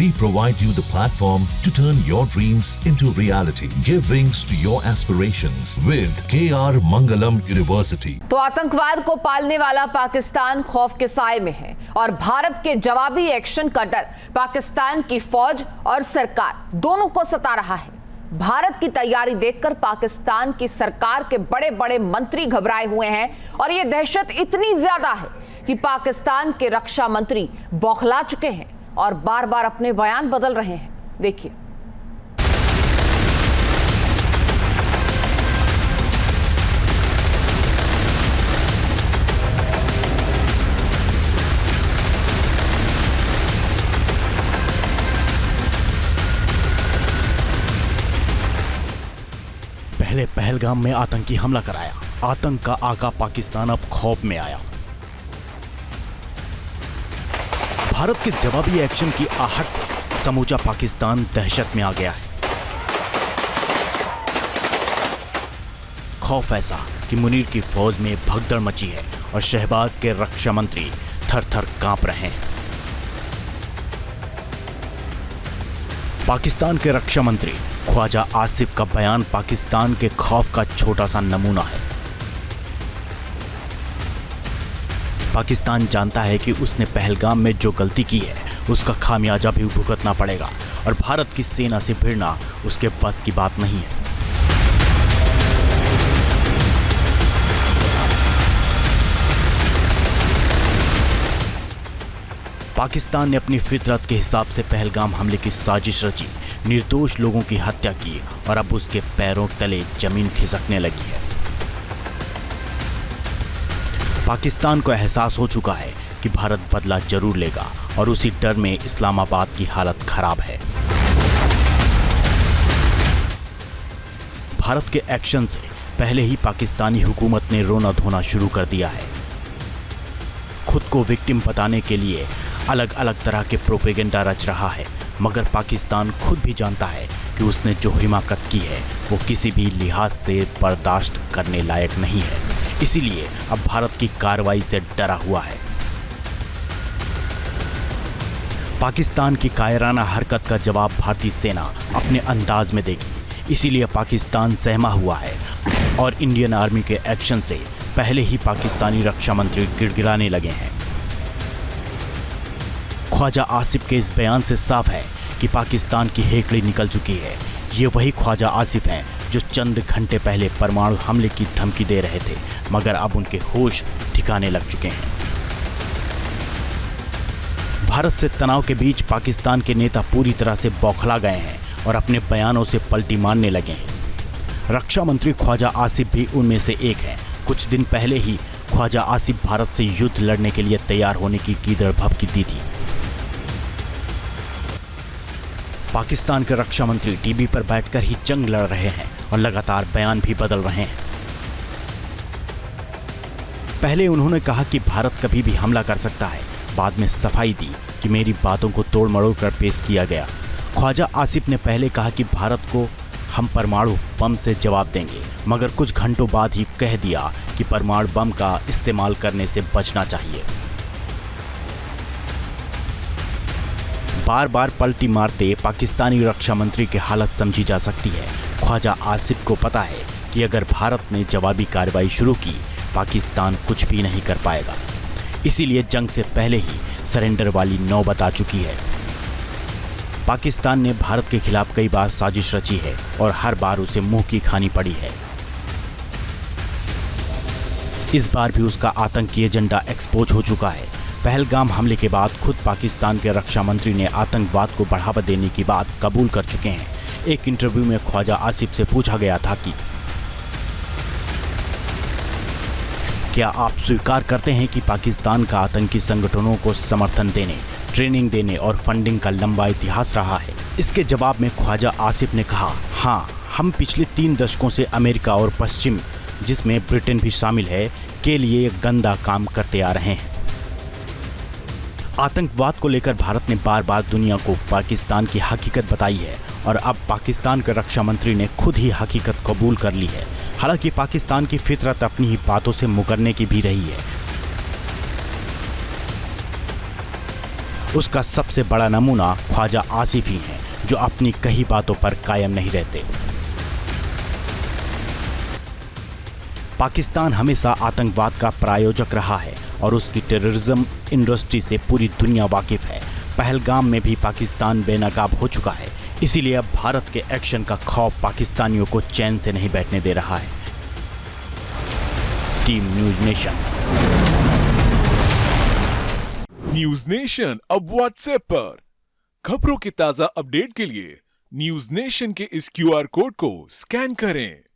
We provide you the platform to turn your dreams into reality. Give wings to your aspirations with KR Mangalam University. तो आतंकवाद को पालने वाला पाकिस्तान खौफ के साए में है और भारत के जवाबी एक्शन का डर पाकिस्तान की फौज और सरकार दोनों को सता रहा है। भारत की तैयारी देखकर पाकिस्तान की सरकार के बड़े बड़े मंत्री घबराए हुए हैं और यह दहशत इतनी ज्यादा है कि पाकिस्तान के रक्षा मंत्री बौखला चुके हैं और बार बार अपने बयान बदल रहे हैं। देखिए, पहले पहलगाम में आतंकी हमला कराया, आतंक का आका पाकिस्तान अब खौफ में आया। भारत के जवाबी एक्शन की आहट से समूचा पाकिस्तान दहशत में आ गया है। खौफ ऐसा कि मुनीर की फौज में भगदड़ मची है और शहबाज के रक्षा मंत्री थर थर कांप रहे हैं। पाकिस्तान के रक्षा मंत्री ख्वाजा आसिफ का बयान पाकिस्तान के खौफ का छोटा सा नमूना है। पाकिस्तान जानता है कि उसने पहलगाम में जो गलती की है उसका खामियाजा भी भुगतना पड़ेगा और भारत की सेना से भिड़ना उसके बस की बात नहीं है। पाकिस्तान ने अपनी फितरत के हिसाब से पहलगाम हमले की साजिश रची, निर्दोष लोगों की हत्या की और अब उसके पैरों तले जमीन खिसकने लगी है। पाकिस्तान को एहसास हो चुका है कि भारत बदला जरूर लेगा और उसी डर में इस्लामाबाद की हालत खराब है। भारत के एक्शन से पहले ही पाकिस्तानी हुकूमत ने रोना धोना शुरू कर दिया है। खुद को विक्टिम बताने के लिए अलग अलग तरह के प्रोपेगेंडा रच रहा है, मगर पाकिस्तान खुद भी जानता है कि उसने जो हिमाकत की है वो किसी भी लिहाज से बर्दाश्त करने लायक नहीं है। इसीलिए अब भारत की कार्रवाई से डरा हुआ है। पाकिस्तान की कायराना हरकत का जवाब भारतीय सेना अपने अंदाज में देगी। इसीलिए पाकिस्तान सहमा हुआ है और इंडियन आर्मी के एक्शन से पहले ही पाकिस्तानी रक्षा मंत्री गिड़गिड़ाने लगे हैं। ख्वाजा आसिफ के इस बयान से साफ है कि पाकिस्तान की हेकड़ी निकल चुकी है। ये वही ख्वाजा आसिफ हैं जो चंद घंटे पहले परमाणु हमले की धमकी दे रहे थे, मगर अब उनके होश ठिकाने लग चुके हैं। भारत से तनाव के बीच पाकिस्तान के नेता पूरी तरह से बौखला गए हैं और अपने बयानों से पलटी मारने लगे हैं। रक्षा मंत्री ख्वाजा आसिफ भी उनमें से एक हैं। कुछ दिन पहले ही ख्वाजा आसिफ भारत से युद्ध लड़ने के लिए तैयार होने की कीदड़ भभकी दी थी। पाकिस्तान के रक्षा मंत्री टीवी पर बैठकर ही जंग लड़ रहे हैं और लगातार बयान भी बदल रहे हैं। पहले उन्होंने कहा कि भारत कभी भी हमला कर सकता है, बाद में सफाई दी कि मेरी बातों को तोड़ मरोड़ कर पेश किया गया। ख्वाजा आसिफ ने पहले कहा कि भारत को हम परमाणु बम से जवाब देंगे, मगर कुछ घंटों बाद ही कह दिया कि परमाणु बम का इस्तेमाल करने से बचना चाहिए। बार बार पलटी मारते पाकिस्तानी रक्षा मंत्री की हालत समझी जा सकती है। ख्वाजा आसिफ को पता है कि अगर भारत ने जवाबी कार्रवाई शुरू की, पाकिस्तान कुछ भी नहीं कर पाएगा। इसीलिए जंग से पहले ही सरेंडर वाली नौबत आ चुकी है। पाकिस्तान ने भारत के खिलाफ कई बार साजिश रची है और हर बार उसे मुंह की खानी पड़ी है। इस बार भी उसका आतंकी एजेंडा एक्सपोज हो चुका है। पहलगाम हमले के बाद खुद पाकिस्तान के रक्षा मंत्री ने आतंकवाद को बढ़ावा देने की बात कबूल कर चुके हैं। एक इंटरव्यू में ख्वाजा आसिफ से पूछा गया था कि क्या आप स्वीकार करते हैं कि पाकिस्तान का आतंकी संगठनों को समर्थन देने, ट्रेनिंग देने और फंडिंग का लंबा इतिहास रहा है? इसके जवाब में ख्वाजा आसिफ ने कहा, हाँ, हम पिछले 3 दशकों से अमेरिका और पश्चिम, जिसमें ब्रिटेन भी शामिल है, के लिए गंदा काम करते आ रहे हैं। आतंकवाद को लेकर भारत ने बार बार दुनिया को पाकिस्तान की हकीकत बताई है और अब पाकिस्तान के रक्षा मंत्री ने खुद ही हकीकत कबूल कर ली है। हालांकि पाकिस्तान की फितरत अपनी ही बातों से मुकरने की भी रही है। उसका सबसे बड़ा नमूना ख्वाजा आसिफ ही हैं, जो अपनी कही बातों पर कायम नहीं रहते। पाकिस्तान हमेशा आतंकवाद का प्रायोजक रहा है और उसकी टेररिज्म इंडस्ट्री से पूरी दुनिया वाकिफ है। पहलगाम में भी पाकिस्तान बेनकाब हो चुका है, इसीलिए अब भारत के एक्शन का खौफ पाकिस्तानियों को चैन से नहीं बैठने दे रहा है। Team news nation. News nation अब व्हाट्सएप पर खबरों के ताजा अपडेट के लिए न्यूज़ नेशन के इस QR कोड को स्कैन करें।